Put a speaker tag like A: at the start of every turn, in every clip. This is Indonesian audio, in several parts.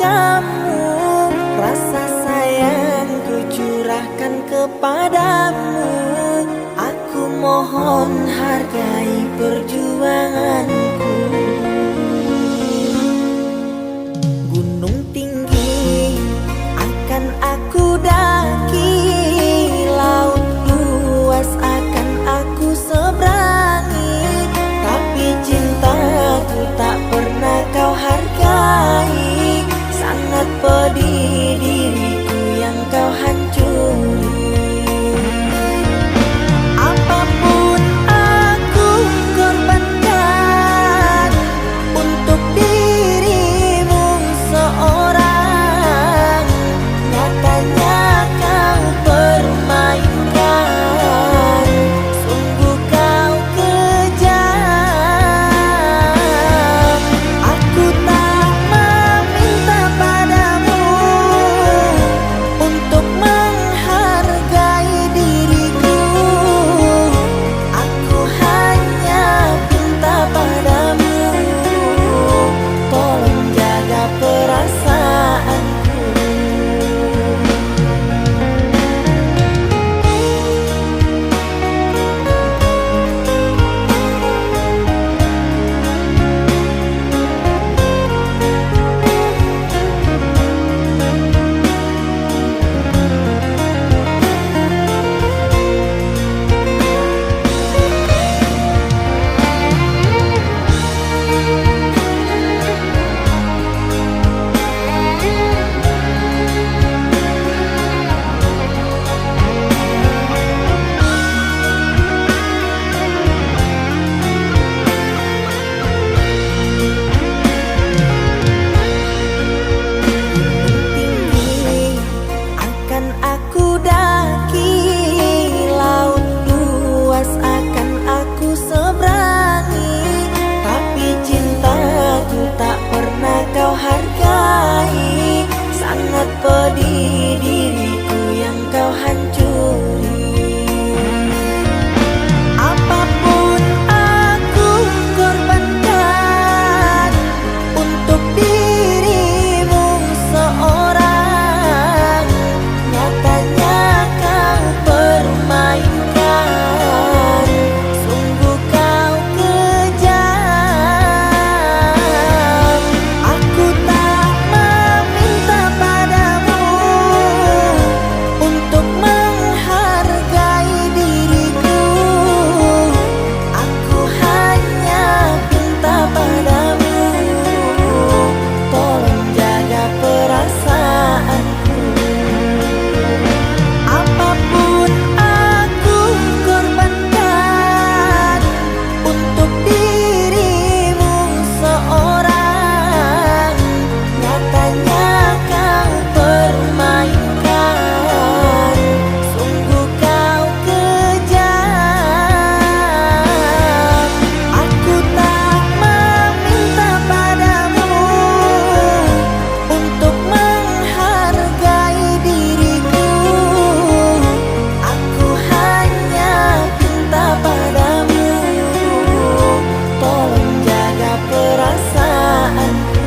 A: kamu, rasa sayang ku curahkan kepadamu. Aku mohon hargai perjuanganku. Gunung tinggi akan aku daki, laut luas akan aku seberangi, tapi cintaku tak pernah kau hargai. Sangat pedih diriku yang kau hancuri. Apapun aku korbankan untuk dirimu seorang, nyatanya kau permainkan. Sungguh kau kejam. Aku tak meminta padamu untuk menghargai diriku. Aku hanya minta padamu, tolong jaga perasaanku. Tinggi akan aku daki, laut luas akan aku seberangi, tapi cintaku tak pernah kau hargai. Sangat pedih diriku yang kau hancuri. Apapun aku korbankan untuk dirimu seorang, nyatanya kau permainkan. Sungguh kau kejam. Aku tak meminta padamu untuk menghargai diriku. Aku hanya minta padamu, tolong jaga perasaanku. Apapun aku korbankan untuk dirimu seorang, nyatanya kau permainkan. Sungguh kau kejam. Aku tak meminta padamu untuk menghargai diriku. Aku hanya minta padamu, tolong jaga perasaanku.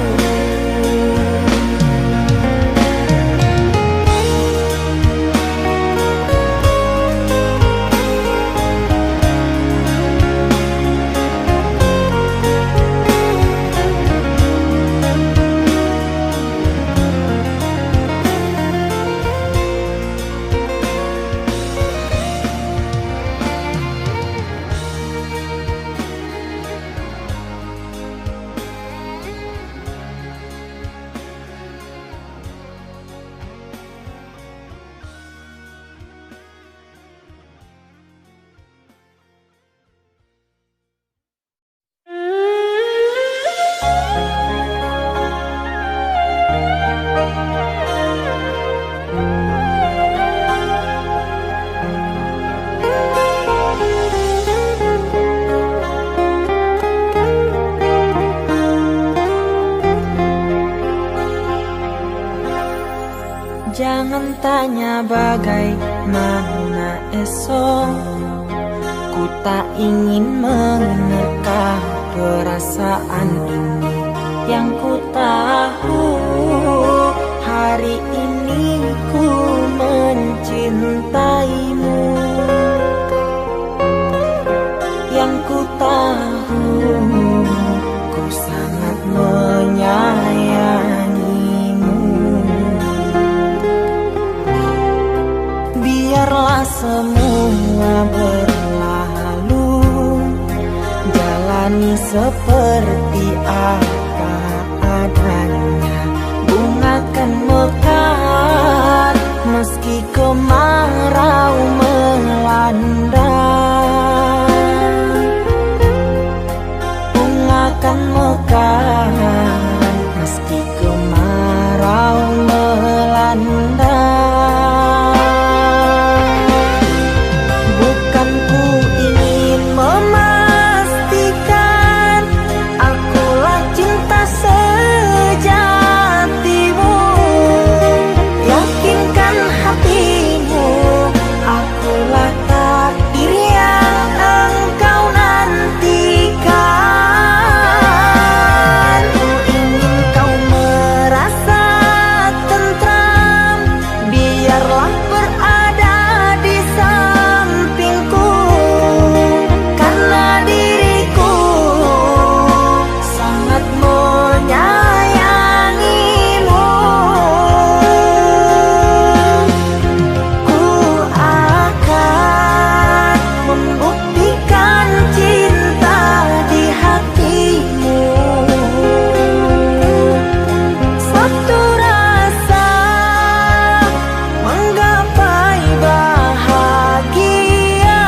A: Jangan tanya bagaimana esok, ku tak ingin menerka perasaan ini. Yang ku tahu seperti apa adanya. Bunga kan mekar meski kemarau melanda. Bunga kan mekar meski kemarau melanda. Bukan ku ingin memastikan akulah cinta sejatimu. Yakinkan hatimu akulah takdir yang engkau nantikan. Ku ingin kau merasa tentram, biarlah berada di sampingku, karena diriku sangat menyayangimu. Ku akan membuktikan cinta di hatimu. Satu rasa menggapai bahagia.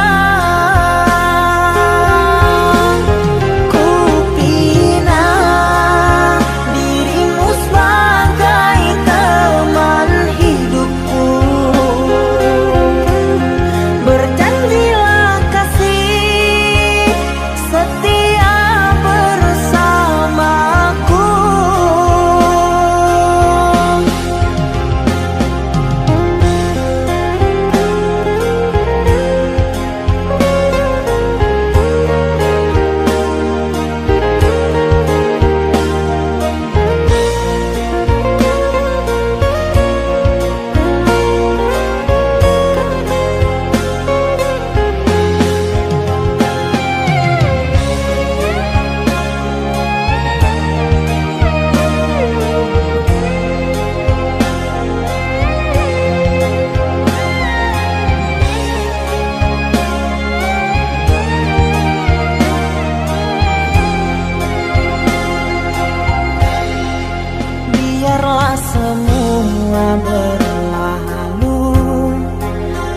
A: Ku pinang dirimu sebagai teman hidupku. Berjanjilah kasih setia bersamaku. Biarlah semua berlalu,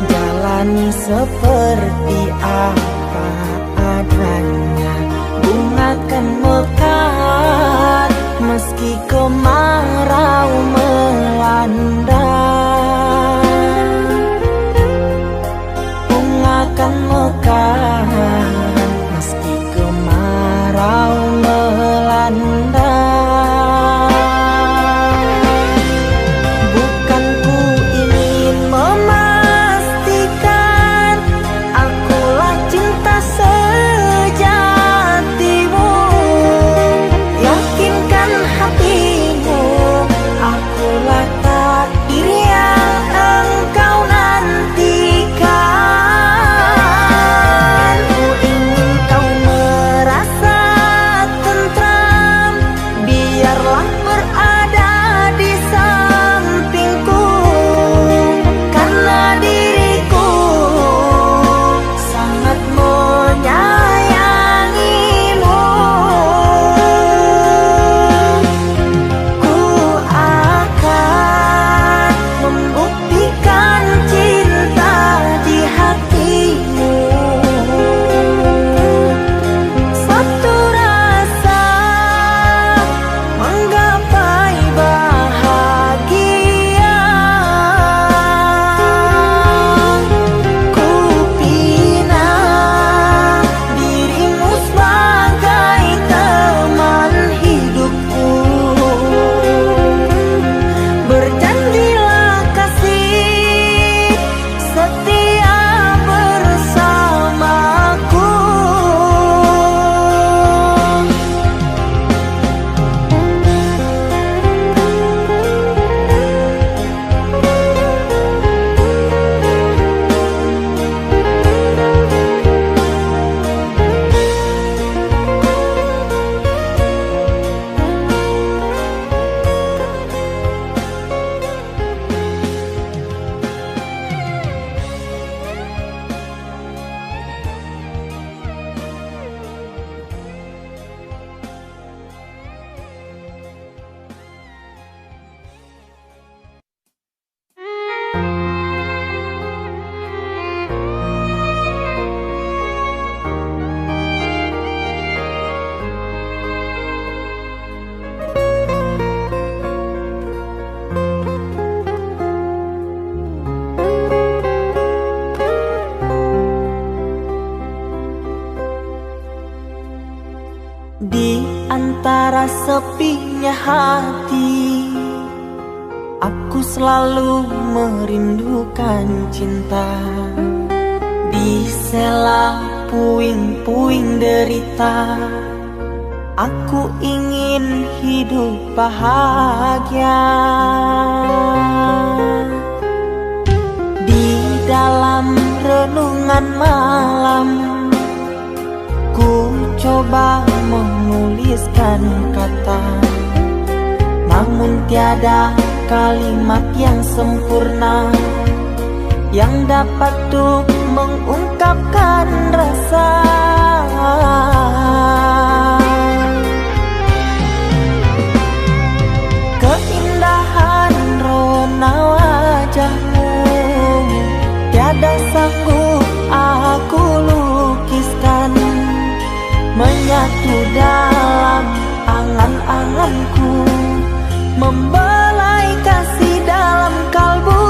A: jalani seperti apa adanya. Bunga kan mekar meski kemarau melanda. Bunga kan mekar meski kemarau melanda. Bukan ku ingin memastikan akulah cinta sejatimu. Yakinkan hatimu sepinya hati, aku selalu merindukan cinta. Di sela puing-puing derita, aku ingin hidup bahagia. Di dalam renungan malam, ku coba menuliskan kata, namun tiada kalimat yang sempurna yang dapat untuk mengungkapkan rasa. Keindahan rona wajahmu tiada sanggup aku lukiskan, menyatu dalam angan-anganku, membelai kasih dalam kalbu.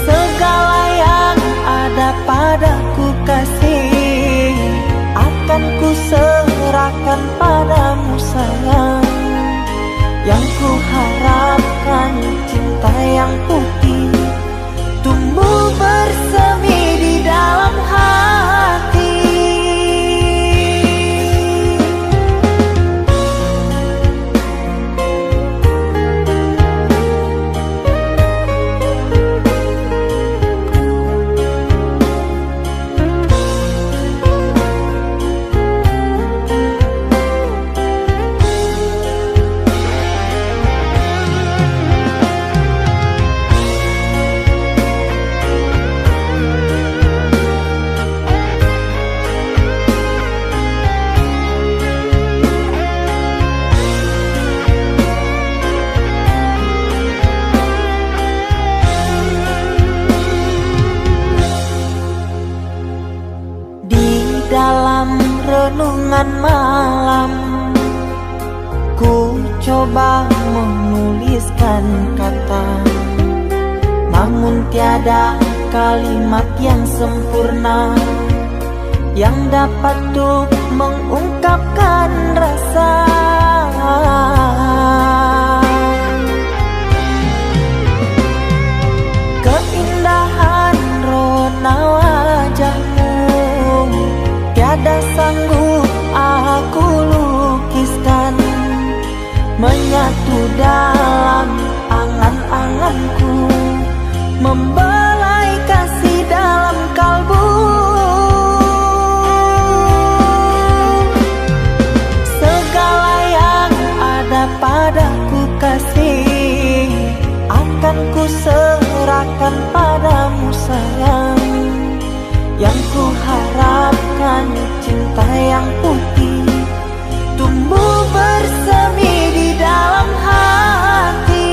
A: Segala yang ada padaku kasih, akan ku serahkan padamu sayang. Yang ku harapkan cinta yang putih tumbuh bersemi di dalam hati. Dalam renungan malam, ku coba menuliskan kata, namun tiada kalimat yang sempurna yang dapat untuk mengungkapkan rasa. Keindahan rona wajahmu tiada sanggup aku lukiskan, menyatu dalam angan-anganku, membelai kasih dalam kalbu. Segala yang ada padaku kasih, akan ku serahkan padamu sayang. Yang ku harapkan cinta yang putih tumbuh bersemi di dalam hati.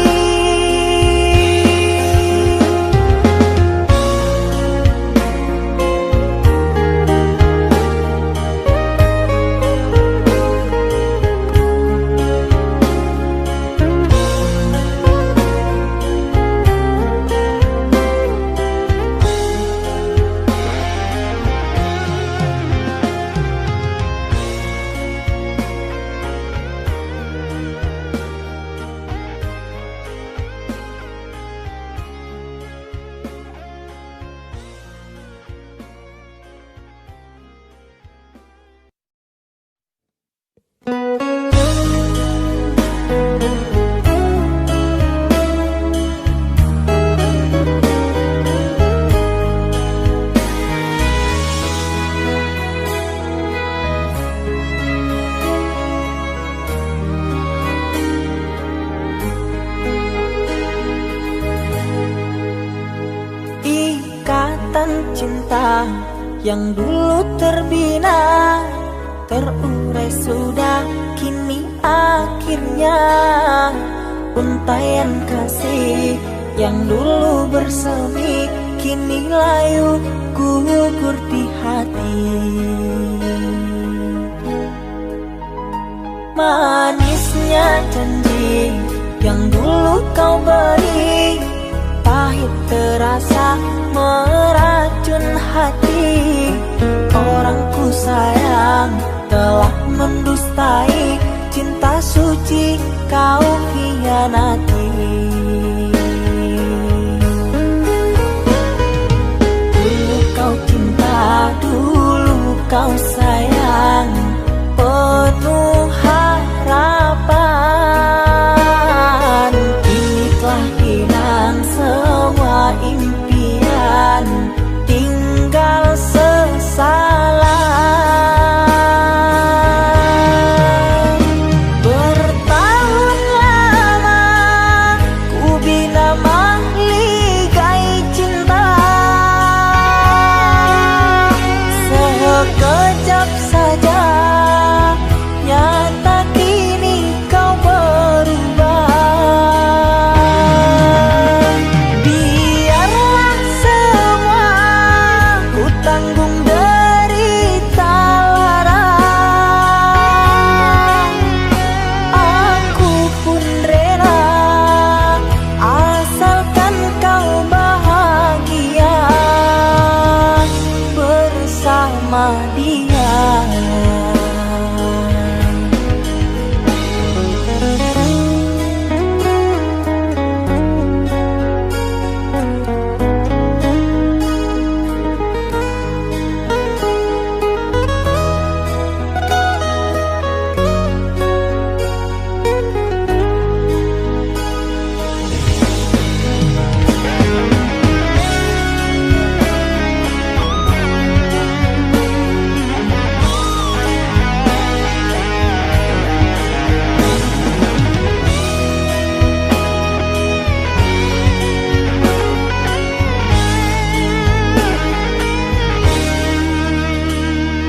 A: Cinta yang dulu terbina, terurai sudah kini akhirnya. Untaian kasih yang dulu bersemi, kini layu gugur di hati. Manisnya janji yang dulu kau beri, pahit terasa meracun hati. Orang ku sayang telah mendustai cinta suci kau hianati. Dulu kau cinta, dulu kau sayang, penuh harapan. Kini telah hilang semua impian, tinggal sesalan. Bertahun lama ku bina mahligai cinta, sekejap saja nyata kini kau berubah. Biarlah semua ku tanggung derita lara, aku pun rela asalkan kau bahagia bersama dia.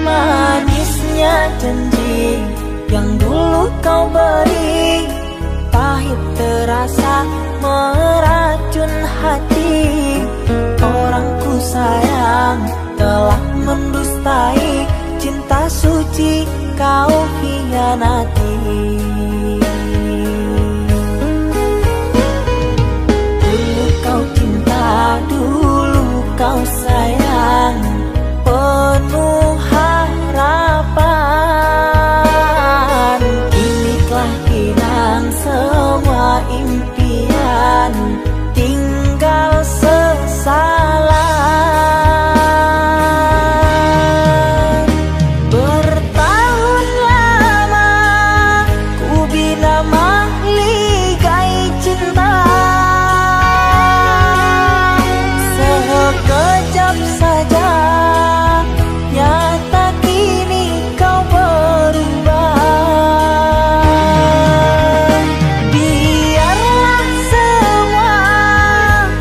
A: Manisnya janji yang dulu kau beri, pahit terasa meracun hati. Orang ku sayang telah mendustai cinta suci kau hianati. Dulu kau cinta, dulu kau sayang, penuh harapan. Kini telah hilang semua impian, tinggal sesalan. Bertahun lama ku bina mahligai cinta, sekejap saja nyata kini kau berubah. Biarlah semua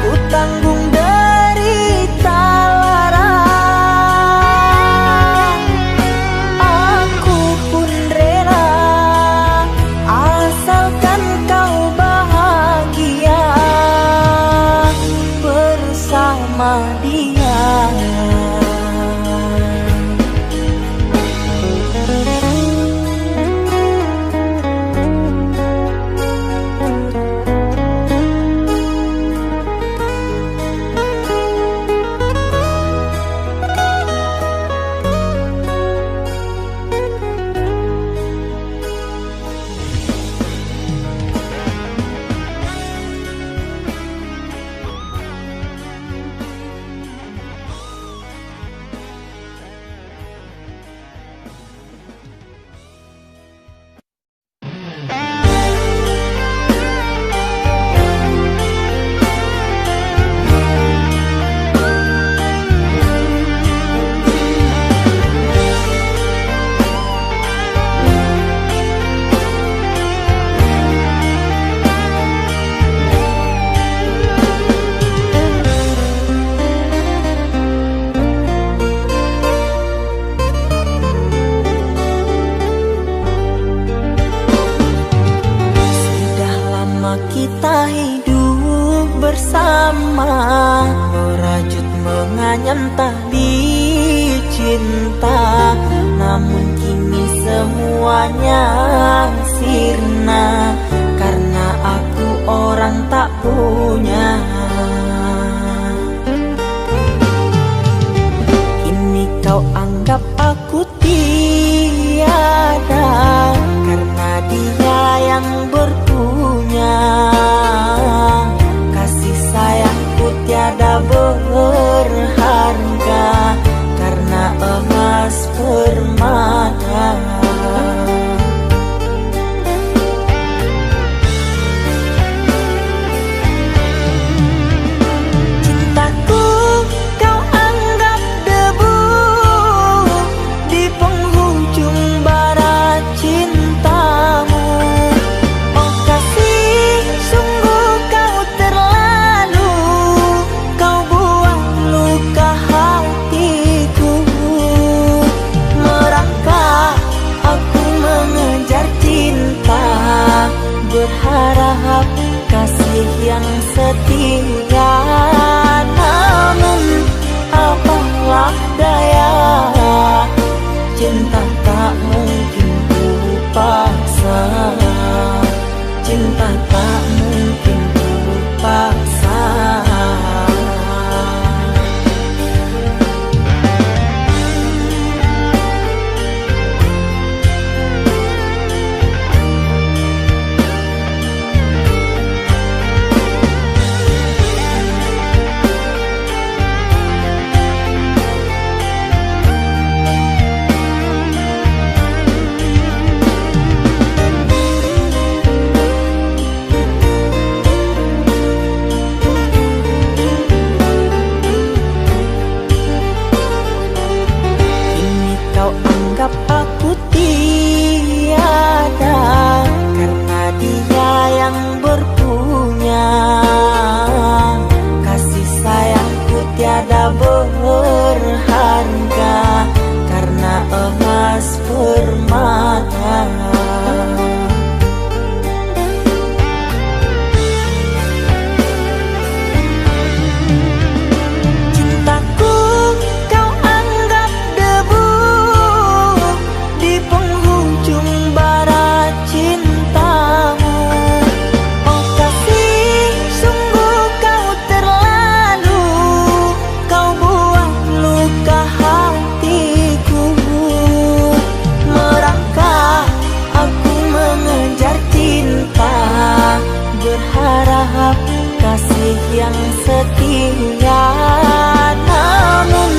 A: ku tanggung derita lara, aku pun rela asalkan kau bahagia bersama dia. Kita hidup bersama, merajut menganyam tali cinta. Namun kini semuanya sirna, karena aku orang tak punya. Kini kau anggap aku tidak cinta tak mungkin ku paksa. Aku tiada karena dia yang berpunya. Kasih sayangku tiada berharga karena emas permata. Berharap kasih yang setia, namun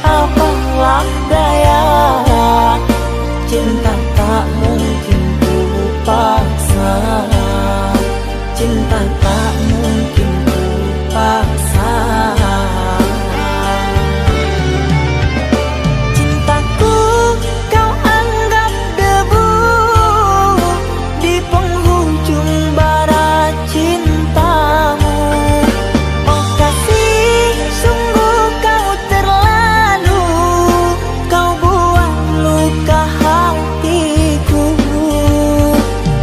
A: apalah daya, cinta tak mungkin ku paksa. Cinta tak mungkin ku paksa. Cintaku kau anggap debu di penghujung bara cintamu. Oh kasih, sungguh kau terlalu, kau buat luka hatiku.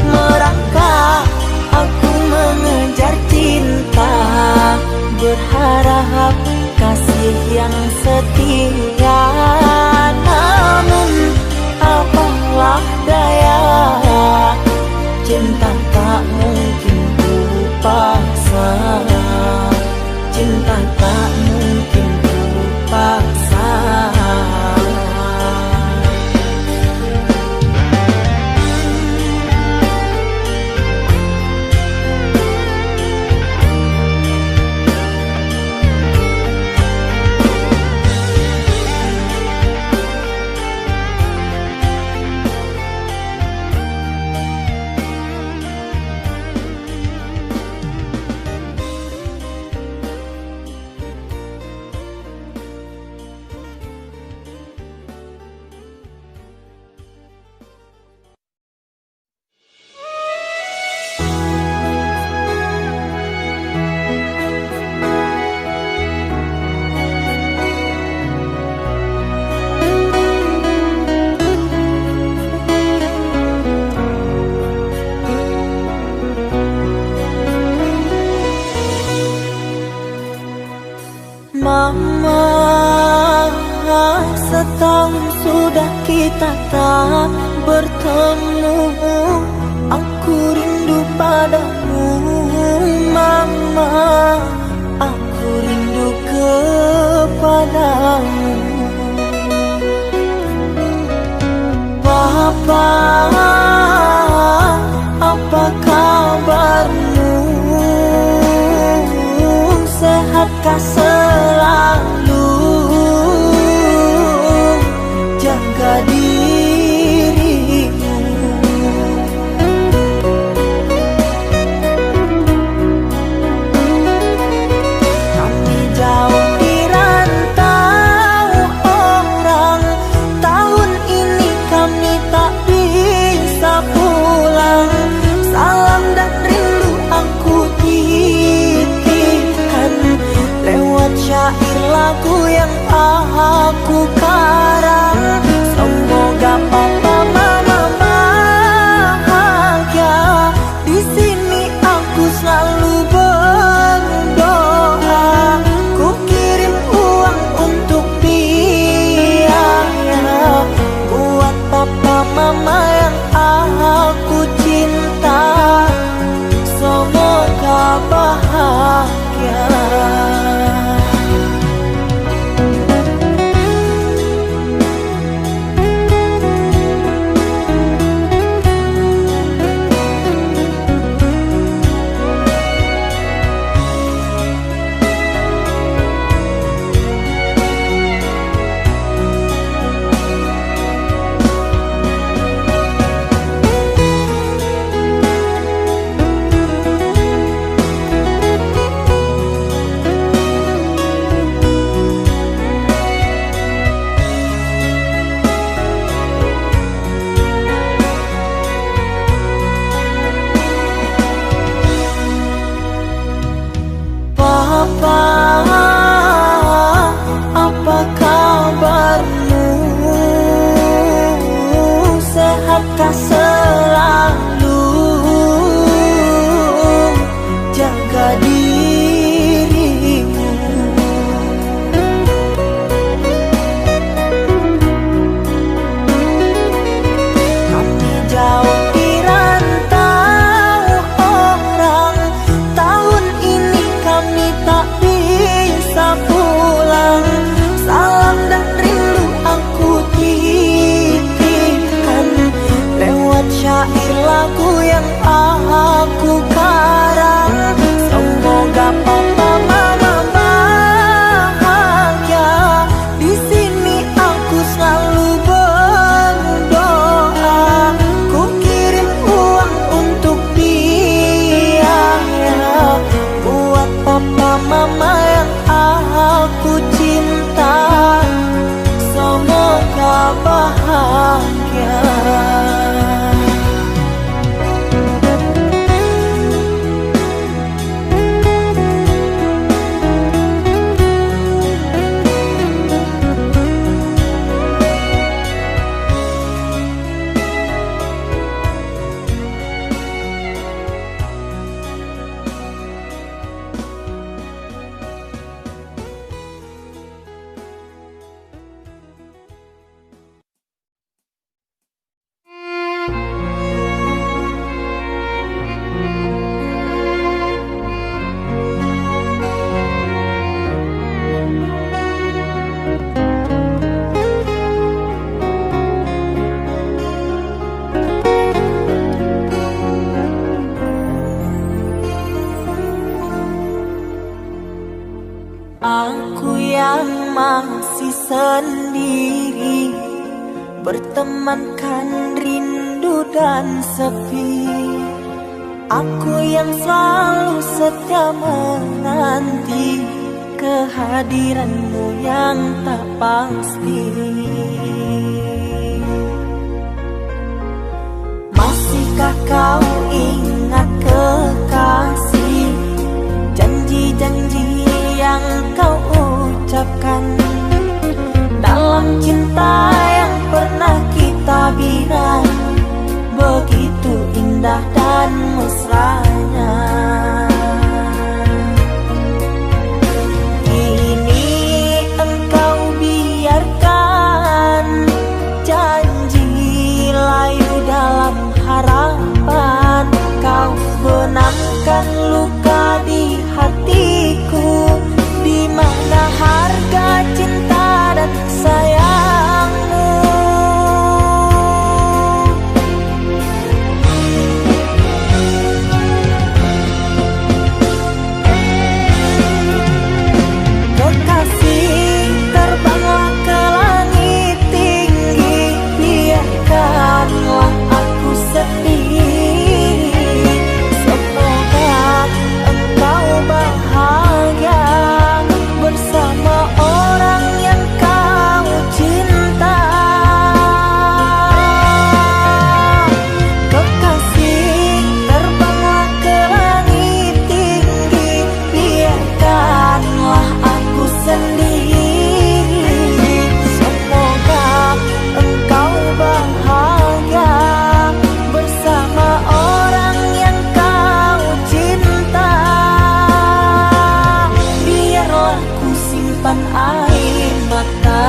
A: Merangkak aku mengejar cinta, berharap kasih yang setia, namun apalah daya, cinta tak mungkin ku paksa. Cinta tak mungkin ku paksa. Mama, setahun sudah kita tak bertemu. Aku rindu padamu, Mama. Aku rindu kepadamu. Papa, apa kabarmu? Sehatkah selalu? Jaga dirimu. Kami jauh di rantau orang, tahun ini kami tak bisa pulang. Salam dan rindu aku titipkan lewat sendiri, bertemankan rindu dan sepi. Aku yang selalu setia menanti kehadiranmu yang tak pasti. Masihkah kau ingat kekasih, janji-janji yang kau ucapkan dalam cinta yang pernah kita bina, begitu indah dan mesranya. Kini engkau biarkan janji layu dalam harapan, kau benamkan luka di hatiku, di mana harga cinta dan sayangmu. Kekasih, terbanglah ke langit tinggi, biarkanlah aku sendiri. Semoga engkau bahagia bersama orang yang kau cinta. Kekasih, terbanglah ke langit tinggi, biarkanlah aku sendiri. Semoga engkau bahagia bersama orang yang kau cinta. Biarlah ku simpan air mata.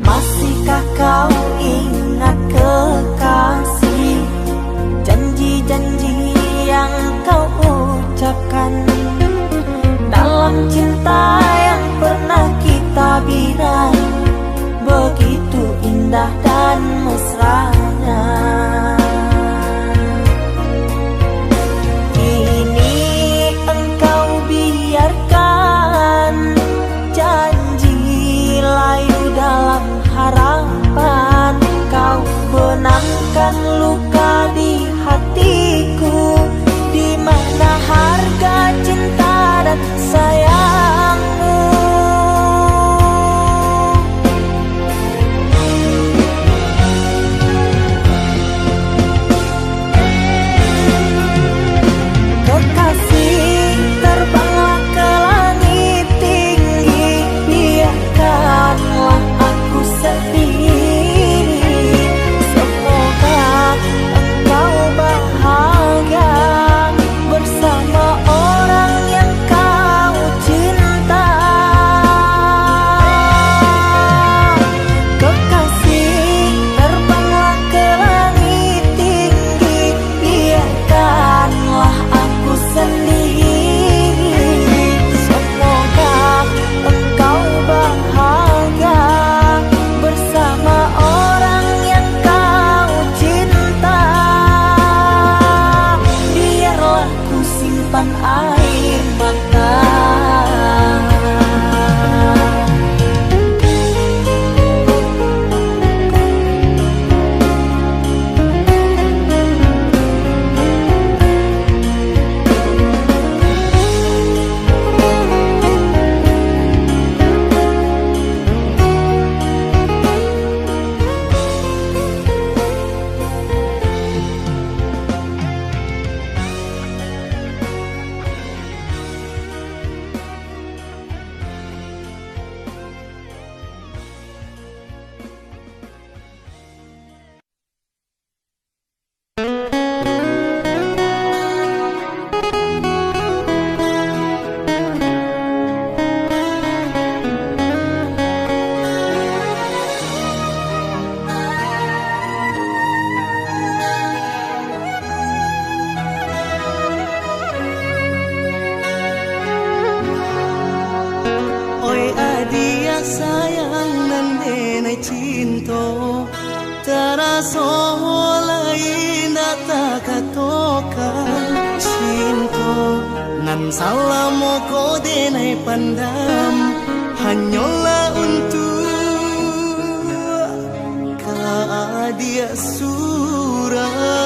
A: Masihkah kau ingat kekasih, janji-janji yang kau ucapkan dalam cinta yang pernah kita bina, begitu indah dan mesranya. Kini engkau biarkan janji layu dalam harapan, kau benamkan luka di hatiku, di mana harga cinta dan sayangmu.
B: cinta terasa lain tak katokan cinta nan salam ko denai pandam hanyalah untuk dia surah.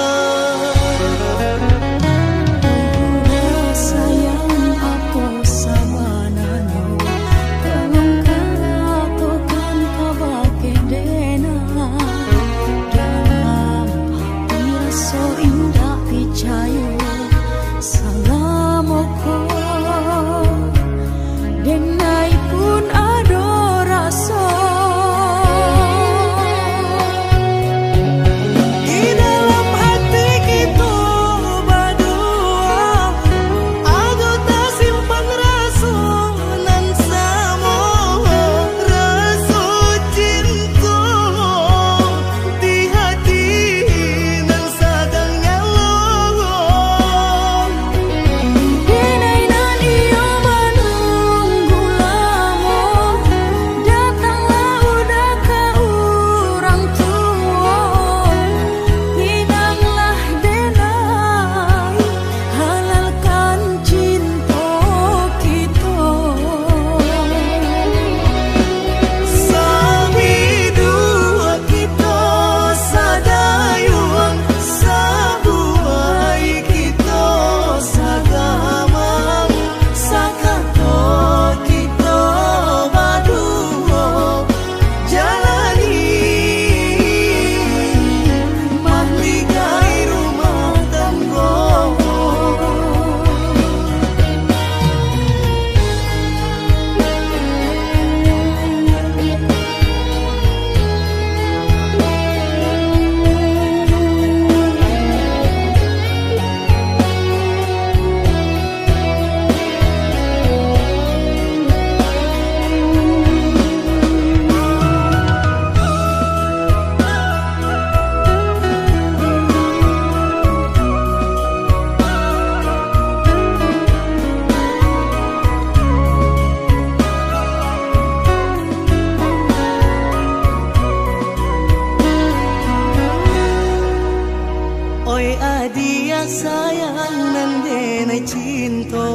B: Dia sayang nan denai cinta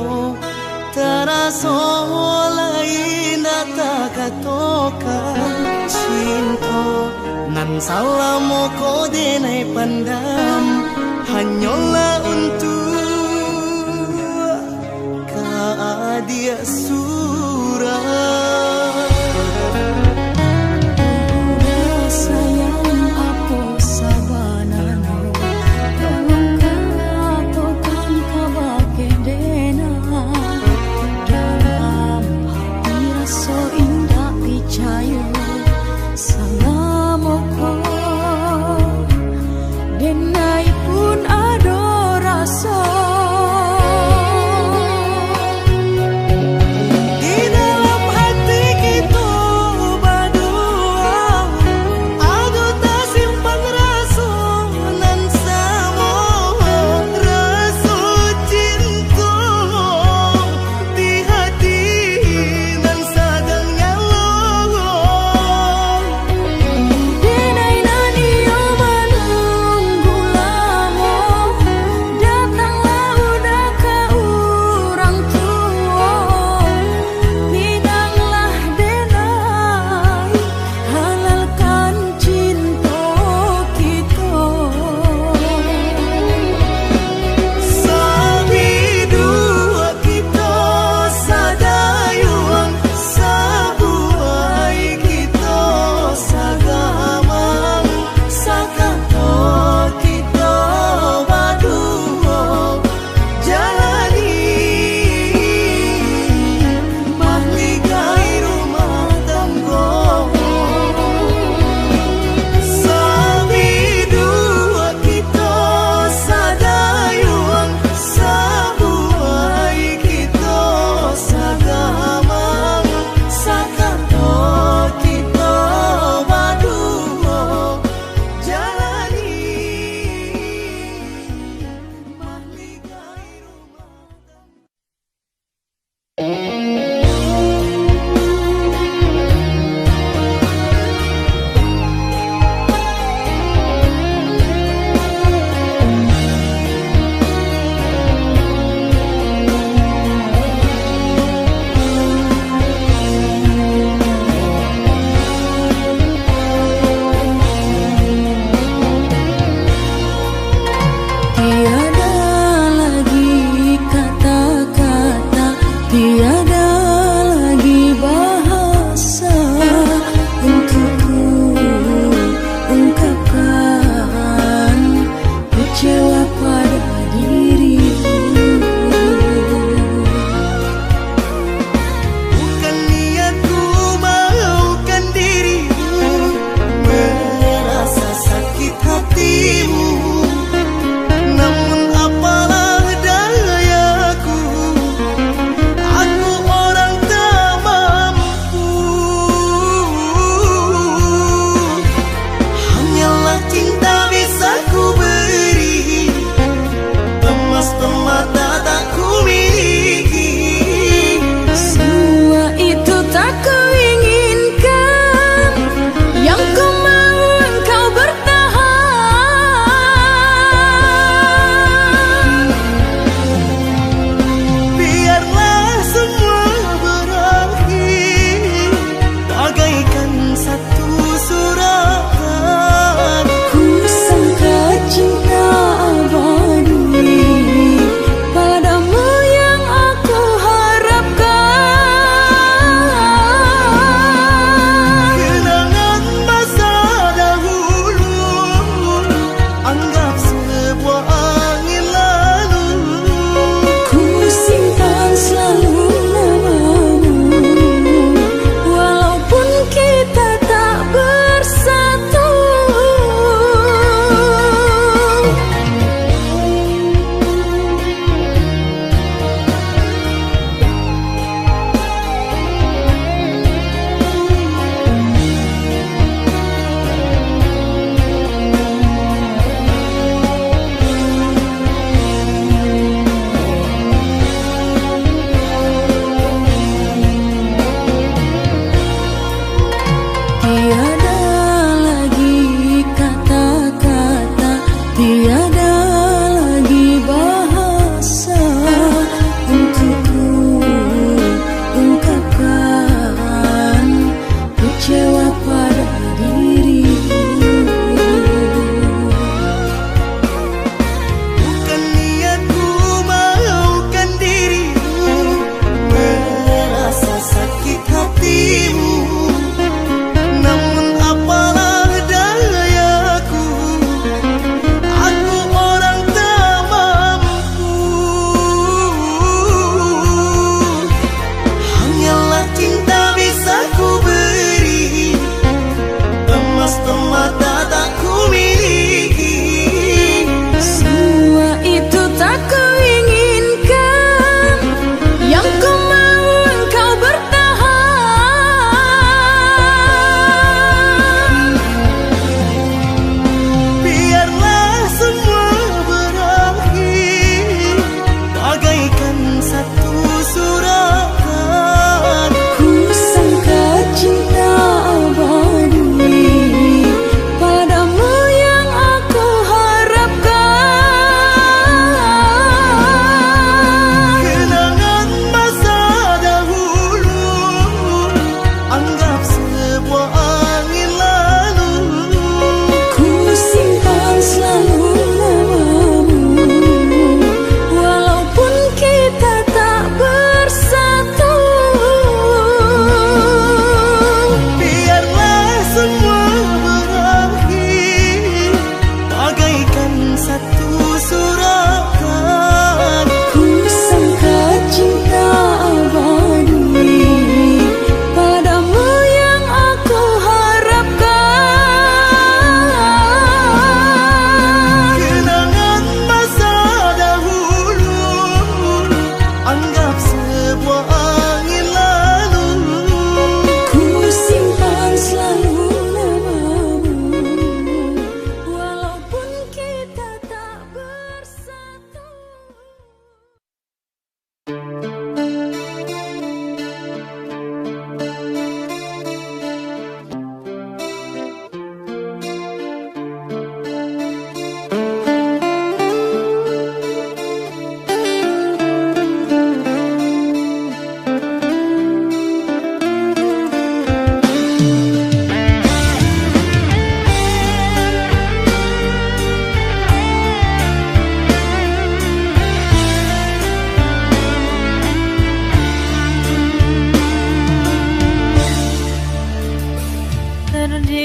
B: terasa lain tak katokan cinta nan salam ko denai pandam hanyalah untuk dia surah.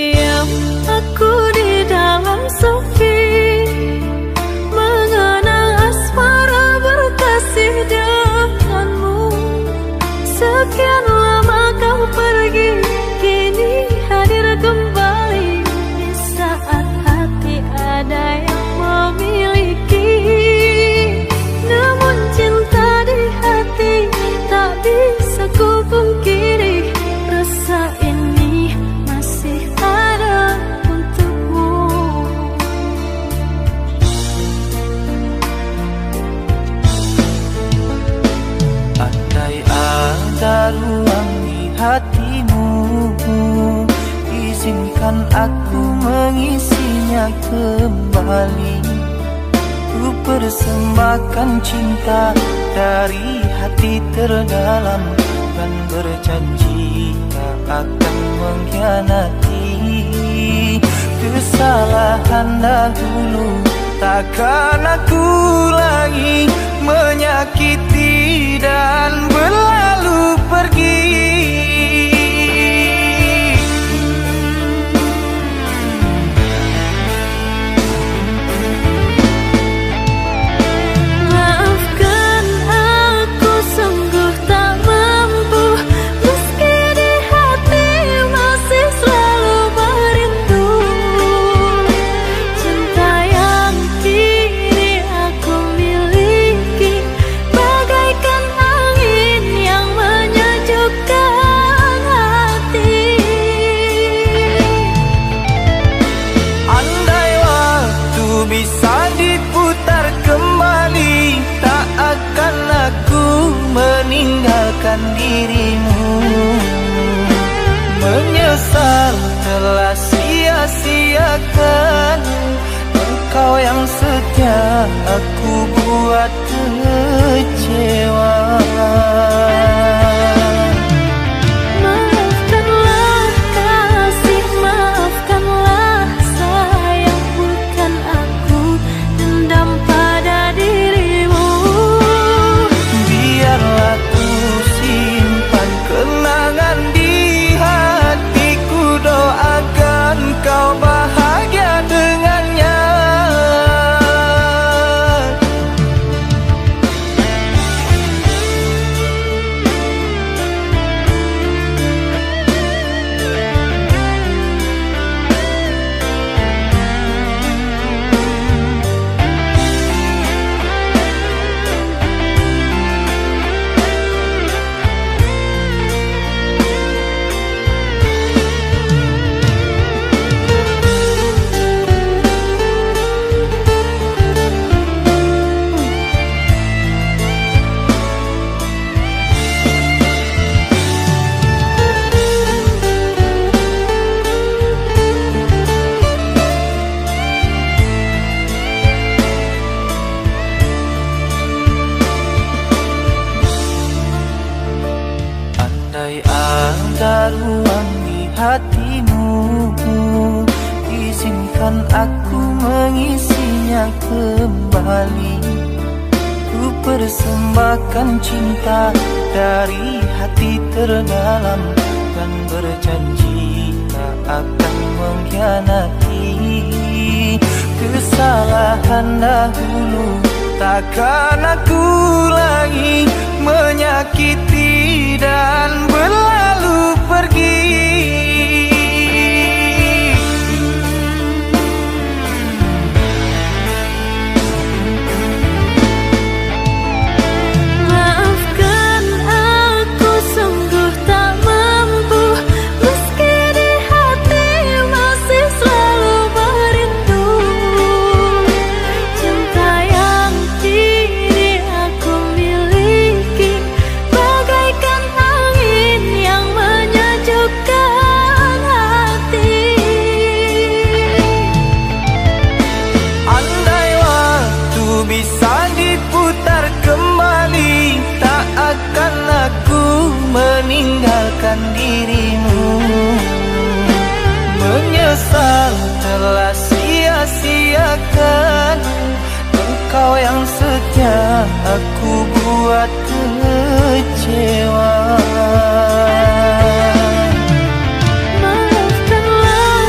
C: Diam aku di dalam sepi, mengenang asmara berkasih denganmu. Sekian lama kau pergi, kini hadir kembali di saat hati ada yang memiliki. Namun cinta di hati tak bisa ku pungkiri, rasa ini masih ada untukmu.
B: Andai ada ruang di hatimu, izinkan aku mengisinya kembali. Ku persembahkan cinta dari hati terdalam, dan berjanji tak akan mengkhianati. Kesalahan dahulu takkan aku lagi menyakiti dan berlalu pergi.
C: Maafkan aku sungguh tak mampu, meski di hati masih selalu merindu. Cinta yang kini aku miliki bagaikan angin yang menyejukkan hati.
B: Andai waktu bisa diputar kembali, tak akan aku meninggalkan dirimu. Menyesal telah sia-siakan engkau yang setia, aku buat kecewa.
C: Maafkanlah kasih, maafkanlah sayang, bukan aku dendam pada dirimu.
B: Biarlah ku simpan kenangan di hatiku, doakan kau bahagia dengannya. Andai ada ruang di hatimu, izinkan aku mengisinya kembali. Ku persembahkan cinta dari hati terdalam, dan berjanji tak akan mengkhianati. Kesalahan dahulu takkan aku lagi menyakiti dan berlalu pergi.
C: Maafkan aku sungguh tak mampu, meski di hati masih selalu merindu. Cinta yang kini aku miliki bagaikan angin yang menyejukkan hati.
B: Andai waktu bisa diputar kembali, tak akan aku meninggalkan dirimu. Menyesal telah sia-siakan engkau yang setia, aku buat kecewa.
C: Maafkanlah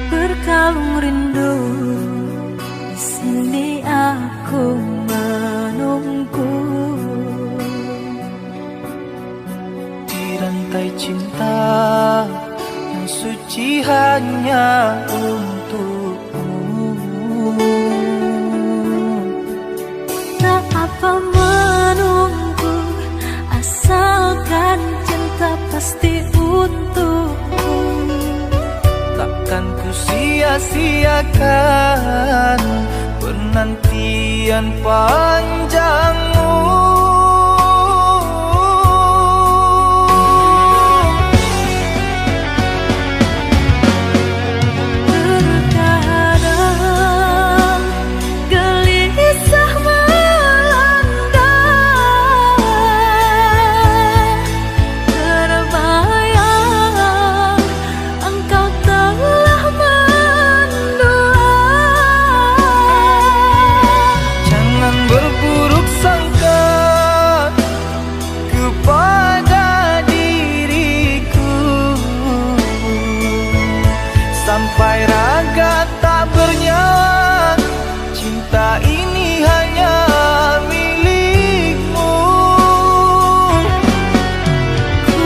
C: Berkalung rindu, di sini aku menunggu.
B: Di rantai cinta yang suci hanya untukmu.
C: Tak apa menunggu, asalkan cinta pasti untukku.
B: Takkan ku sia-siakan penantian panjangmu.
C: Terkadang gelisah melanda, terbayang engkau telah mendua.
B: Jangan berburuk sangka kepada diriku, sampai raga tak bernyawa. Cinta ini hanya milikmu.
C: Ku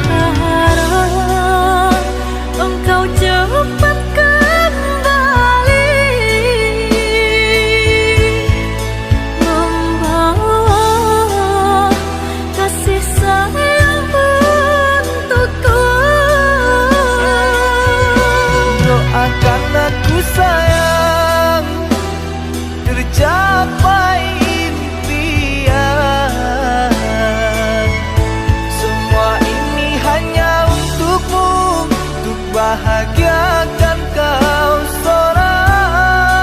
C: harap engkau cepat kembali, membawa kasih sayang untukku.
B: Doakan aku sayang, tercapai impian. Semua ini hanya untukmu, untuk bahagiakan kau seorang.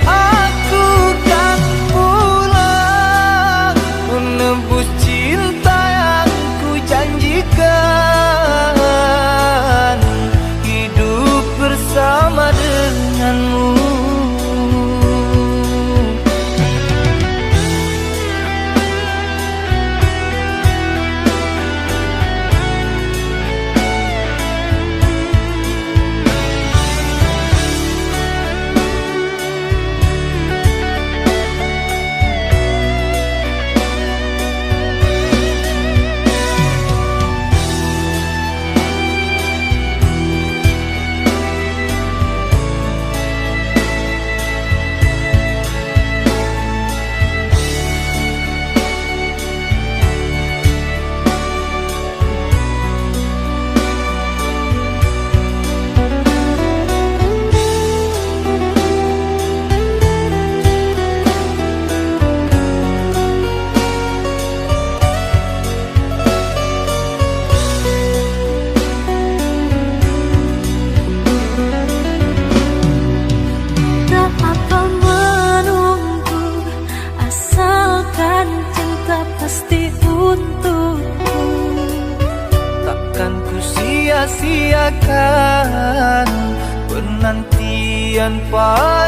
B: Aku kan pulang menebus cinta yang ku janjikan, hidup bersama denganmu.
C: Tak apa menunggu, asalkan cinta pasti untukku.
B: Takkan ku sia-siakan penantian panjangmu.